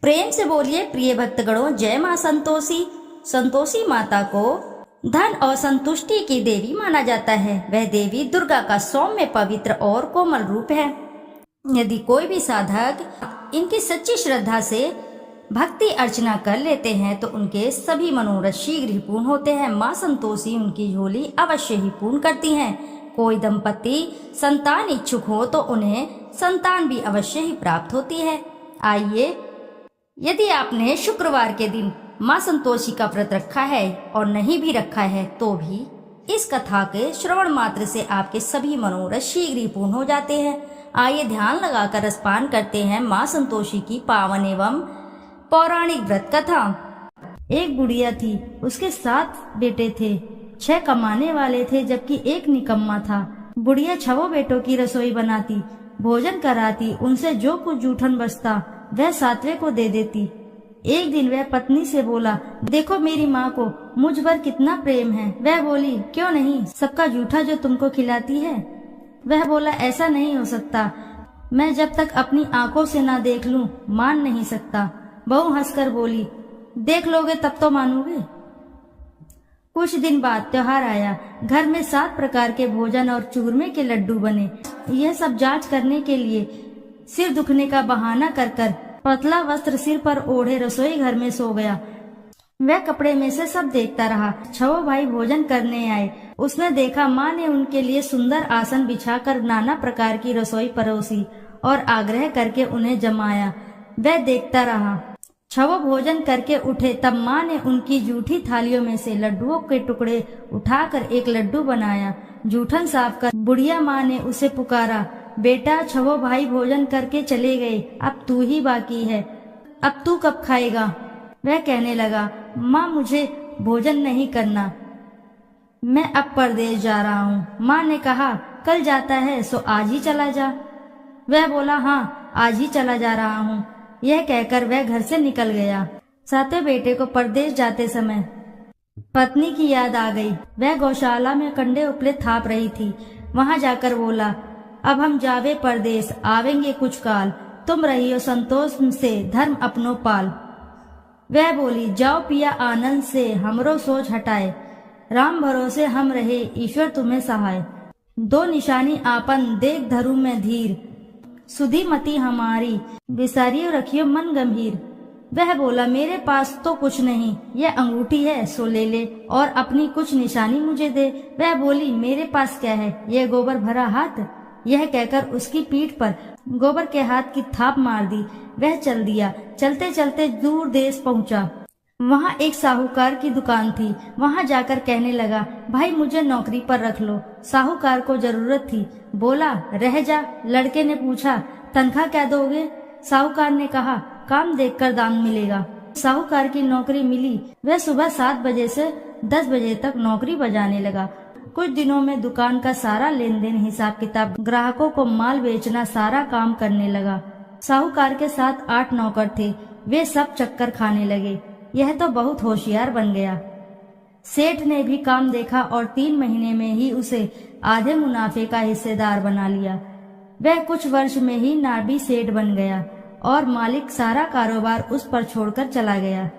प्रेम से बोलिए प्रिय भक्तगणों, जय मां संतोषी। संतोषी माता को धन और संतुष्टि की देवी माना जाता है। वह देवी दुर्गा का सौम्य, पवित्र और कोमल रूप है। यदि कोई भी साधक इनकी सच्ची श्रद्धा से भक्ति अर्चना कर लेते हैं तो उनके सभी मनोरथ शीघ्र ही पूर्ण होते हैं। माँ संतोषी उनकी झोली अवश्य ही पूर्ण करती हैं। कोई दंपति संतान इच्छुक हो तो उन्हें संतान भी अवश्य ही प्राप्त होती है। आइए, यदि आपने शुक्रवार के दिन माँ संतोषी का व्रत रखा है और नहीं भी रखा है तो भी इस कथा के श्रवण मात्र से आपके सभी मनोरथ शीघ्र ही पूर्ण हो जाते हैं। आइए ध्यान लगाकर रसपान करते हैं माँ संतोषी की पावन एवं पौराणिक व्रत कथा। एक बुढ़िया थी, उसके 7 बेटे थे। 6 कमाने वाले थे जबकि एक निकम्मा था। बुढ़िया 6 बेटों की रसोई बनाती, भोजन कराती, उनसे जो कुछ जूठन बचता वह 7वें को दे देती। एक दिन वह पत्नी से बोला, देखो मेरी माँ को मुझ पर कितना प्रेम है। वह बोली, क्यों नहीं, सबका जूठा जो तुमको खिलाती है। वह बोला, ऐसा नहीं हो सकता, मैं जब तक अपनी आंखों से ना देख लूं मान नहीं सकता। बहू हंसकर बोली, देख लोगे तब तो मानोगे। कुछ दिन बाद त्योहार आया। घर में 7 प्रकार के भोजन और चूरमे के लड्डू बने। यह सब जांच करने के लिए सिर दुखने का बहाना कर कर पतला वस्त्र सिर पर ओढ़े रसोई घर में सो गया। वह कपड़े में से सब देखता रहा। 6 भाई भोजन करने आए। उसने देखा माँ ने उनके लिए सुंदर आसन बिछाकर नाना प्रकार की रसोई परोसी और आग्रह करके उन्हें जमाया। वह देखता रहा। 6 भोजन करके उठे तब माँ ने उनकी जूठी थालियों में से लड्डुओं के टुकड़े उठाकर एक लड्डू बनाया। जूठन साफ कर बुढ़िया माँ ने उसे पुकारा, बेटा 6 भाई भोजन करके चले गए, अब तू ही बाकी है, अब तू कब खाएगा। वह कहने लगा, माँ मुझे भोजन नहीं करना, मैं अब परदेश जा रहा हूँ। माँ ने कहा, कल जाता है सो आज ही चला जा। वह बोला, हाँ आज ही चला जा रहा हूँ। यह कहकर वह घर से निकल गया। 7वें बेटे को परदेश जाते समय पत्नी की याद आ गई। वह गौशाला में कंडे उपले थाप रही थी। वहां जाकर बोला, अब हम जावे परदेश, आवेंगे कुछ काल, तुम रहियो संतोष से धर्म अपनो पाल। वह बोली, जाओ पिया आनंद से, हमरो सोच हटाए, राम भरोसे हम रहे, ईश्वर तुम्हें सहाय। 2 निशानी आपन देख धरू में धीर, सुधी मती हमारी, विसारियो रखियो मन गंभीर। वह बोला, मेरे पास तो कुछ नहीं, यह अंगूठी है सो ले ले और अपनी कुछ निशानी मुझे दे। वह बोली, मेरे पास क्या है, यह गोबर भरा हाथ। यह कहकर उसकी पीठ पर गोबर के हाथ की थाप मार दी। वह चल दिया। चलते चलते दूर देश पहुंचा। वहां एक साहूकार की दुकान थी। वहां जाकर कहने लगा, भाई मुझे नौकरी पर रख लो। साहूकार को जरूरत थी। बोला, रह जा। लड़के ने पूछा, तनख्वाह क्या दोगे। साहूकार ने कहा, काम देखकर दाम मिलेगा। साहूकार की नौकरी मिली। वह सुबह 7 बजे से 10 बजे तक नौकरी बजाने लगा। कुछ दिनों में दुकान का सारा लेन देन, हिसाब किताब, ग्राहकों को माल बेचना, सारा काम करने लगा। साहूकार के साथ 8 नौकर थे। वे सब चक्कर खाने लगे। यह तो बहुत होशियार बन गया। सेठ ने भी काम देखा और 3 महीने में ही उसे आधे मुनाफे का हिस्सेदार बना लिया। वह कुछ वर्ष में ही नाबी सेठ बन गया और मालिक सारा कारोबार उस पर छोड़कर चला गया।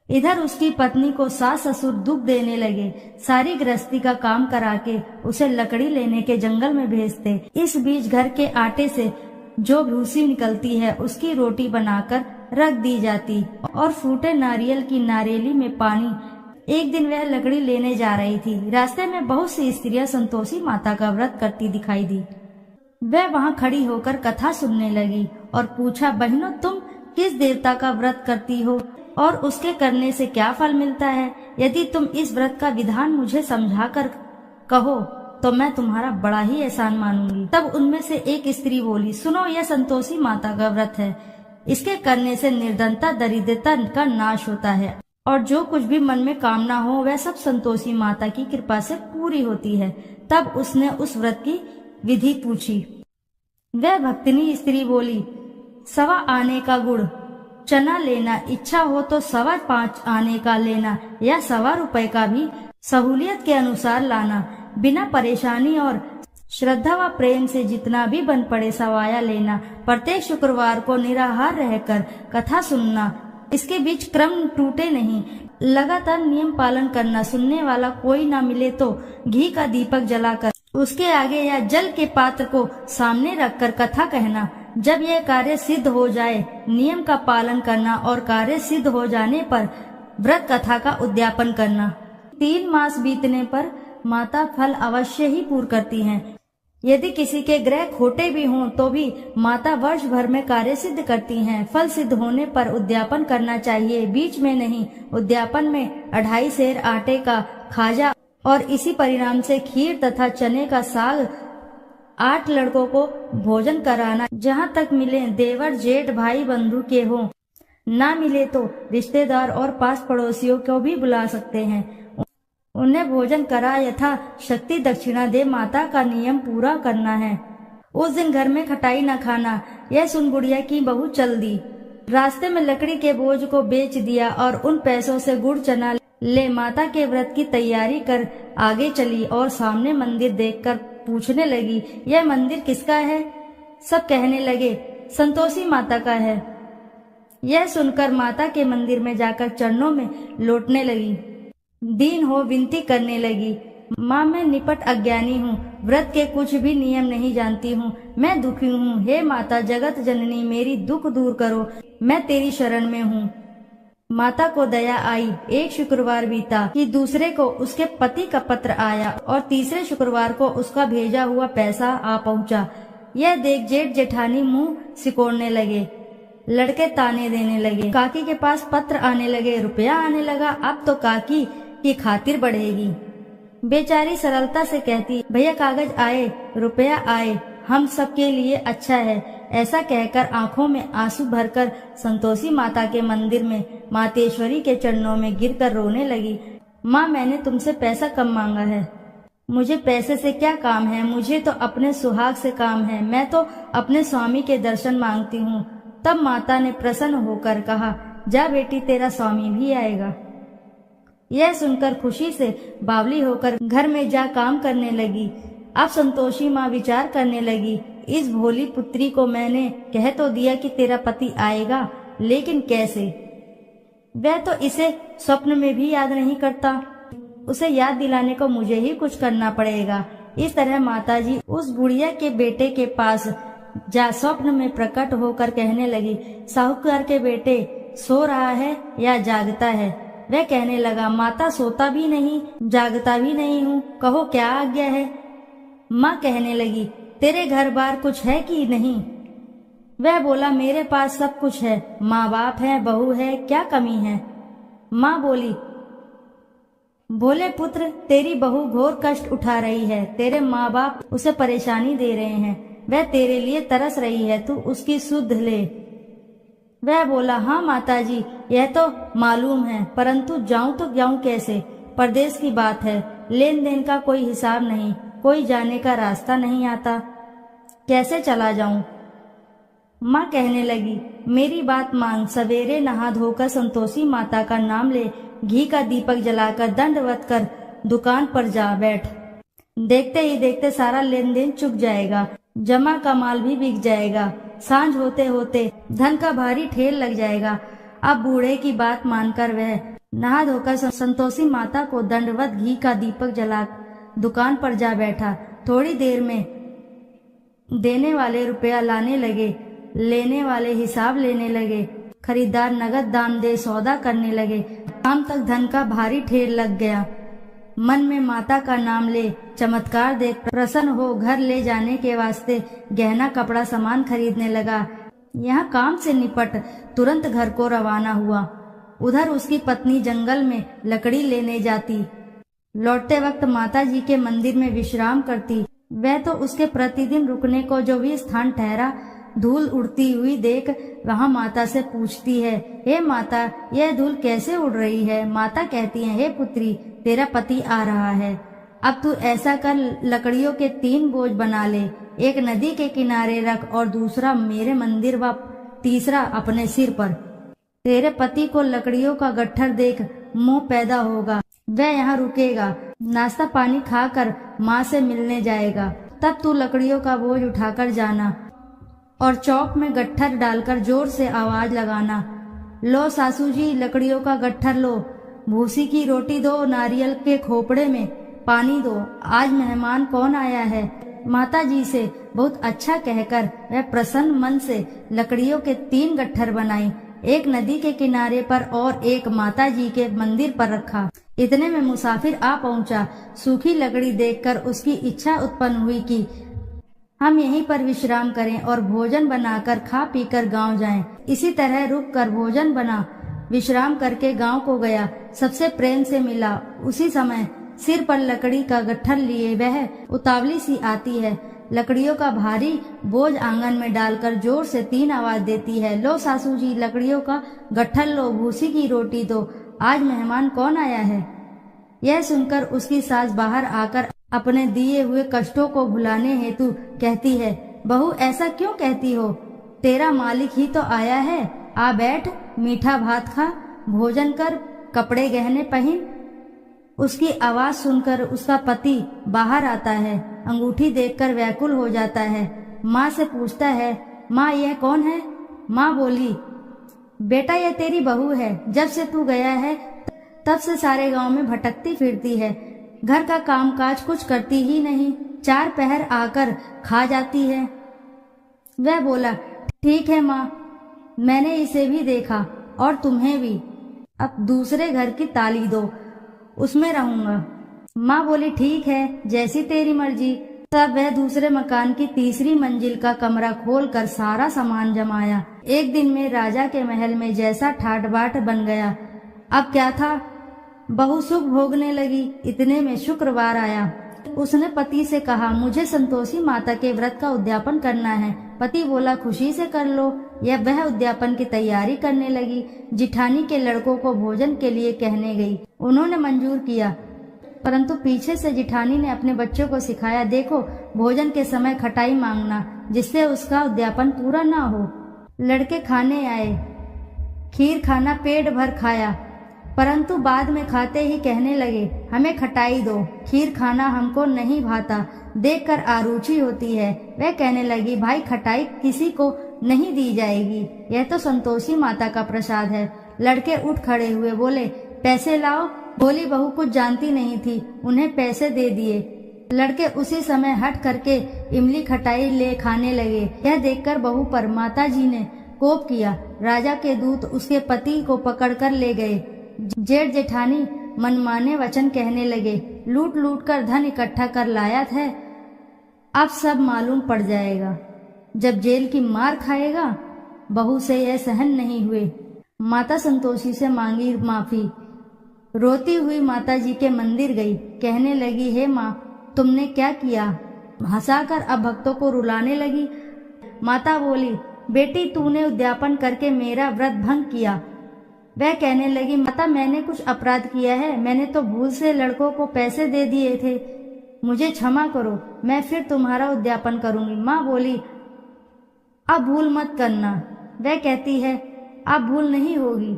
इधर उसकी पत्नी को सास ससुर दुख देने लगे। सारी गृहस्थी का काम करा के उसे लकड़ी लेने के जंगल में भेजते। इस बीच घर के आटे से जो भूसी निकलती है उसकी रोटी बनाकर रख दी जाती और फूटे नारियल की नारियली में पानी। एक दिन वह लकड़ी लेने जा रही थी। रास्ते में बहुत सी स्त्रियां संतोषी माता का व्रत करती दिखाई दी। वह वहां खड़ी होकर कथा सुनने लगी और पूछा, बहनों तुम किस देवता का व्रत करती हो और उसके करने से क्या फल मिलता है। यदि तुम इस व्रत का विधान मुझे समझा कर कहो तो मैं तुम्हारा बड़ा ही एहसान मानूंगी। तब उनमें से एक स्त्री बोली, सुनो, यह संतोषी माता का व्रत है। इसके करने से निर्धनता, दरिद्रता का नाश होता है और जो कुछ भी मन में कामना हो वह सब संतोषी माता की कृपा से पूरी होती है। तब उसने उस व्रत की विधि पूछी। वह भक्तिनी स्त्री बोली, 1.25 आने का गुड़, चना लेना, इच्छा हो तो 5.25 आने का लेना या 1.25 रुपए का भी सहूलियत के अनुसार लाना, बिना परेशानी और श्रद्धा व प्रेम से जितना भी बन पड़े सवाया लेना, प्रत्येक शुक्रवार को निराहार रहकर कथा सुनना, इसके बीच क्रम टूटे नहीं, लगातार नियम पालन करना, सुनने वाला कोई ना मिले तो घी का दीपक जलाकर उसके आगे या जल के पात्र को सामने रखकर कथा कहना। जब यह कार्य सिद्ध हो जाए नियम का पालन करना और कार्य सिद्ध हो जाने पर व्रत कथा का उद्यापन करना। 3 मास बीतने पर माता फल अवश्य ही पूर्ण करती हैं। यदि किसी के ग्रह खोटे भी हों तो भी माता वर्ष भर में कार्य सिद्ध करती हैं। फल सिद्ध होने पर उद्यापन करना चाहिए, बीच में नहीं। उद्यापन में 2.5 सेर आटे का खाजा और इसी परिणाम से खीर तथा चने का साग 8 लड़कों को भोजन कराना। जहाँ तक मिले देवर जेठ भाई बंधु के हों, ना मिले तो रिश्तेदार और पास पड़ोसियों को भी बुला सकते हैं। उन्हें भोजन करा यथा शक्ति दक्षिणा दे माता का नियम पूरा करना है। उस दिन घर में खटाई न खाना। यह सुन गुड़िया की बहू चल दी। रास्ते में लकड़ी के बोझ को बेच दिया और उन पैसों से गुड़ चना ले माता के व्रत की तैयारी कर आगे चली और सामने मंदिर देखकर पूछने लगी, यह मंदिर किसका है? सब कहने लगे, संतोषी माता का है। यह सुनकर माता के मंदिर में जाकर चरणों में लौटने लगी। दीन हो विनती करने लगी, माँ मैं निपट अज्ञानी हूँ, व्रत के कुछ भी नियम नहीं जानती हूँ, मैं दुखी हूँ। हे माता जगत जननी मेरी दुख दूर करो, मैं तेरी शरण में हूँ। माता को दया आई। एक शुक्रवार बीता कि दूसरे को उसके पति का पत्र आया और तीसरे शुक्रवार को उसका भेजा हुआ पैसा आ पहुँचा। यह देख जेठ जेठानी मुंह सिकोड़ने लगे, लड़के ताने देने लगे। काकी के पास पत्र आने लगे, रुपया आने लगा। अब तो काकी की खातिर बढ़ेगी। बेचारी सरलता से कहती, भैया कागज आए, रुपया आए, हम सबके लिए अच्छा है। ऐसा कहकर आंखों में आंसू भरकर संतोषी माता के मंदिर में मातेश्वरी के चरणों में गिरकर रोने लगी। माँ मैंने तुमसे पैसा कम मांगा है, मुझे पैसे से क्या काम है, मुझे तो अपने सुहाग से काम है, मैं तो अपने स्वामी के दर्शन मांगती हूँ। तब माता ने प्रसन्न होकर कहा, जा बेटी तेरा स्वामी भी आएगा। यह सुनकर खुशी से बावली होकर घर में जा काम करने लगी। अब संतोषी माँ विचार करने लगी, इस भोली पुत्री को मैंने कह तो दिया कि तेरा पति आएगा, लेकिन कैसे? वह तो इसे स्वप्न में भी याद नहीं करता। उसे याद दिलाने को मुझे ही कुछ करना पड़ेगा। इस तरह माताजी उस बुढ़िया के बेटे के पास जा स्वप्न में प्रकट होकर कहने लगी, साहूकार के बेटे सो रहा है या जागता है? वह कहने लगा, माता सोता भी नहीं जागता भी नहीं हूँ, कहो क्या आज्ञा है? माँ कहने लगी, तेरे घर बार कुछ है कि नहीं? वह बोला, मेरे पास सब कुछ है, माँ बाप है, बहू है, क्या कमी है? माँ बोली, बोले पुत्र तेरी बहू घोर कष्ट उठा रही है, तेरे माँ बाप उसे परेशानी दे रहे हैं, वह तेरे लिए तरस रही है, तू उसकी सुध ले। वह बोला, हाँ माताजी यह तो मालूम है, परंतु जाऊं तो जाऊं कैसे? परदेश की बात है, लेन देन का कोई हिसाब नहीं, कोई जाने का रास्ता नहीं आता, कैसे चला जाऊं? माँ कहने लगी, मेरी बात मान, सवेरे नहा धोकर संतोषी माता का नाम ले, घी का दीपक जलाकर दंडवत कर दुकान पर जा बैठ। देखते ही देखते सारा लेन देन चुक जाएगा, जमा का माल भी बिक जाएगा, सांझ होते होते धन का भारी ठेल लग जाएगा। अब बूढ़े की बात मानकर वह नहा धोकर संतोषी माता को दंडवत घी का दीपक जला दुकान पर जा बैठा। थोड़ी देर में देने वाले रुपया लाने लगे, लेने वाले हिसाब लेने लगे, खरीदार नगद दाम दे सौदा करने लगे। शाम तक धन का भारी ठेल लग गया। मन में माता का नाम ले, चमत्कार देख प्रसन्न हो घर ले जाने के वास्ते गहना कपड़ा सामान खरीदने लगा। यहाँ काम से निपट तुरंत घर को रवाना हुआ। उधर उसकी पत्नी जंगल में लकड़ी लेने जाती, लौटते वक्त माता जी के मंदिर में विश्राम करती। वह तो उसके प्रतिदिन रुकने को जो भी स्थान ठहरा, धूल उड़ती हुई देख वहाँ माता से पूछती है, हे माता यह धूल कैसे उड़ रही है? माता कहती है, हे पुत्री तेरा पति आ रहा है, अब तू ऐसा कर लकड़ियों के 3 बोझ बना ले, एक नदी के किनारे रख और दूसरा मेरे मंदिर व तीसरा अपने सिर पर। तेरे पति को लकड़ियों का गट्ठर देख मोह पैदा होगा, वह यहाँ रुकेगा, नाश्ता पानी खाकर माँ से मिलने जाएगा। तब तू लकड़ियों का बोझ उठाकर जाना और चौक में गट्ठर डालकर जोर से आवाज लगाना, लो सासू जी लकड़ियों का गट्ठर लो, भूसी की रोटी दो, नारियल के खोपड़े में पानी दो, आज मेहमान कौन आया है। माता जी से बहुत अच्छा कहकर वह प्रसन्न मन से लकड़ियों के 3 गट्ठर बनाई, एक नदी के किनारे पर और एक माता जी के मंदिर पर रखा। इतने में मुसाफिर आ पहुंचा। सूखी लकड़ी देखकर उसकी इच्छा उत्पन्न हुई कि हम यहीं पर विश्राम करें और भोजन बनाकर खा पीकर गांव जाएं। इसी तरह रुक कर भोजन बना विश्राम करके गांव को गया। सबसे प्रेम से मिला। उसी समय सिर पर लकड़ी का गट्ठर लिए वह उतावली सी आती है। लकड़ियों का भारी बोझ आंगन में डालकर जोर से 3 आवाज देती है, लो सासू जी लकड़ियों का गट्ठर लो, भूसी की रोटी दो, आज मेहमान कौन आया है। यह सुनकर उसकी सास बाहर आकर अपने दिए हुए कष्टों को भुलाने हेतु कहती है, बहू ऐसा क्यों कहती हो, तेरा मालिक ही तो आया है, आ बैठ, मीठा भात खा, भोजन कर, कपड़े गहने पहन। उसकी आवाज सुनकर उसका पति बाहर आता है। अंगूठी देखकर व्याकुल हो जाता है। माँ से पूछता है, माँ यह कौन है। माँ बोली, बेटा यह तेरी बहू है, जब से तू गया है तब से सारे गांव में भटकती फिरती है, घर का कामकाज कुछ करती ही नहीं, 4 पहर आकर खा जाती है। वह बोला, ठीक है माँ, मैंने इसे भी देखा और तुम्हें भी, अब दूसरे घर की ताली दो, उसमें रहूंगा। माँ बोली, ठीक है, जैसी तेरी मर्जी। तब वह दूसरे मकान की 3री मंजिल का कमरा खोलकर सारा सामान जमाया। एक दिन में राजा के महल में जैसा ठाट बाट बन गया। अब क्या था, बहू सुख भोगने लगी। इतने में शुक्रवार आया। उसने पति से कहा, मुझे संतोषी माता के व्रत का उद्यापन करना है। पति बोला, खुशी से कर लो। यह वह उद्यापन की तैयारी करने लगी। जिठानी के लड़कों को भोजन के लिए कहने गई। उन्होंने मंजूर किया, परंतु पीछे से जिठानी ने अपने बच्चों को सिखाया, देखो भोजन के समय खटाई मांगना, जिससे उसका उद्यापन पूरा ना हो। लड़के खाने आए। खीर खाना पेट भर खाया, परंतु बाद में खाते ही कहने लगे, हमें खटाई दो, खीर खाना हमको नहीं भाता, देखकर आरुचि होती है। वह कहने लगी, भाई खटाई किसी को नहीं दी जाएगी, यह तो संतोषी माता का प्रसाद है। लड़के उठ खड़े हुए, बोले, पैसे लाओ। भोली बहू कुछ जानती नहीं थी, उन्हें पैसे दे दिए। लड़के उसी समय हट करके इमली खटाई ले खाने लगे। यह देखकर बहू पर माता जी ने कोप किया। राजा के दूत उसके पति को पकड़कर ले गए। जेठ जेठानी मनमाने वचन कहने लगे, लूट लूट कर धन इकट्ठा कर लाया है, अब सब मालूम पड़ जाएगा, जब जेल की मार खाएगा। बहू से यह सहन नहीं हुए। माता संतोषी से मांगी माफी। रोती हुई माता जी के मंदिर गई। कहने लगी, हे माँ, तुमने क्या किया। हंसाकर अब भक्तों को रुलाने लगी। माता बोली, बेटी तूने उद्यापन करके मेरा व्रत भंग किया। वह कहने लगी, माता मैंने कुछ अपराध किया है, मैंने तो भूल से लड़कों को पैसे दे दिए थे, मुझे क्षमा करो, मैं फिर तुम्हारा उद्यापन करूंगी। माँ बोली, अब भूल मत करना। वह कहती है, अब भूल नहीं होगी।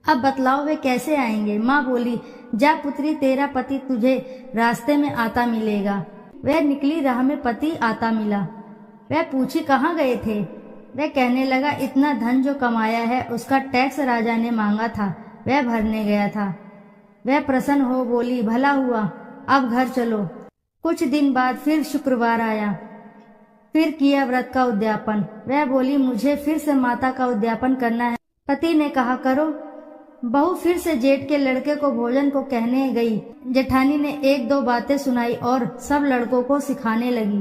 अब बतलाओ वे कैसे आएंगे। माँ बोली, जा पुत्री, तेरा पति तुझे रास्ते में आता मिलेगा। वह निकली, राह में पति आता मिला। वह पूछी, कहाँ गए थे। वह कहने लगा, इतना धन जो कमाया है उसका टैक्स राजा ने मांगा था, वह भरने गया था। वह प्रसन्न हो बोली, भला हुआ, अब घर चलो। कुछ दिन बाद फिर शुक्रवार आया। फिर किया व्रत का उद्यापन। वह बोली, मुझे फिर से माता का उद्यापन करना है। पति ने कहा, करो। बहू फिर से जेठ के लड़के को भोजन को कहने गई। जेठानी ने 1-2 बातें सुनाई और सब लड़कों को सिखाने लगी,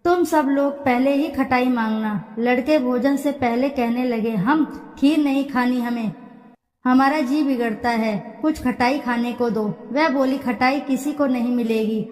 तुम सब लोग पहले ही खटाई मांगना। लड़के भोजन से पहले कहने लगे, हम खीर नहीं खानी, हमारा जी बिगड़ता है, कुछ खटाई खाने को दो। वह बोली, खटाई किसी को नहीं मिलेगी,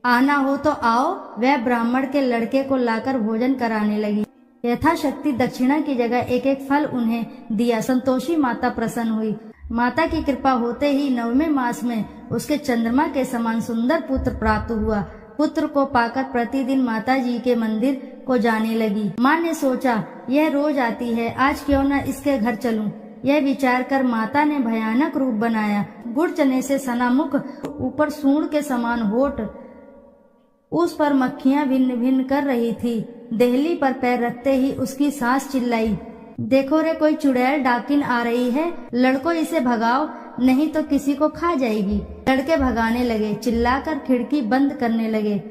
आना हो तो आओ। वह ब्राह्मण के लड़के को लाकर भोजन कराने लगी। यथाशक्ति दक्षिणा की जगह 1-1 फल उन्हें दिया। संतोषी माता प्रसन्न हुई। माता की कृपा होते ही 9वें मास में उसके चंद्रमा के समान सुंदर पुत्र प्राप्त हुआ। पुत्र को पाकर प्रतिदिन माता जी के मंदिर को जाने लगी। माँ ने सोचा, यह रोज आती है, आज क्यों न इसके घर चलूं। यह विचार कर माता ने भयानक रूप बनाया। गुड़ चने से सना मुख, ऊपर सूंड के समान होठ, उस पर मक्खियां भिन्न भिन्न कर रही थी। देहली पर पैर रखते ही उसकी सास चिल्लाई, देखो रे, कोई चुड़ैल डाकिन आ रही है, लड़को इसे भगाओ, नहीं तो किसी को खा जाएगी। लड़के भगाने लगे, चिल्लाकर खिड़की बंद करने लगे।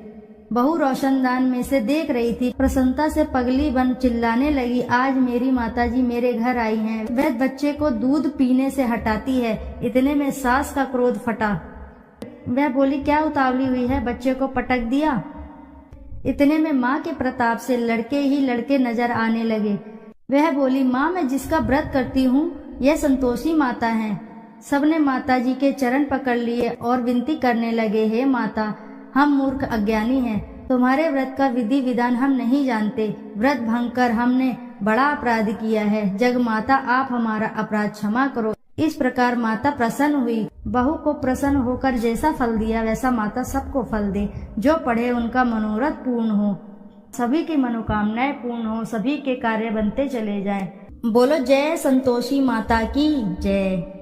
बहू रोशनदान में से देख रही थी। प्रसन्नता से पगली बन चिल्लाने लगी, आज मेरी माताजी मेरे घर आई हैं, वह बच्चे को दूध पीने से हटाती है। इतने में सास का क्रोध फटा। वह बोली, क्या उतावली हुई है, बच्चे को पटक दिया। इतने में माँ के प्रताप से लड़के ही लड़के नजर आने लगे। वह बोली, माँ, मैं जिसका व्रत करती हूँ यह संतोषी माता हैं। सबने माताजी के चरण पकड़ लिए और विनती करने लगे, हे माता, हम मूर्ख अज्ञानी हैं, तुम्हारे व्रत का विधि विधान हम नहीं जानते। व्रत भंग कर हमने बड़ा अपराध किया है, जग माता आप हमारा अपराध क्षमा करो। इस प्रकार माता प्रसन्न हुई। बहू को प्रसन्न होकर जैसा फल दिया वैसा माता सबको फल दे। जो पढ़े उनका मनोरथ पूर्ण हो, सभी की मनोकामनाएं पूर्ण हो, सभी के कार्य बनते चले जाएं। बोलो जय संतोषी माता की जय।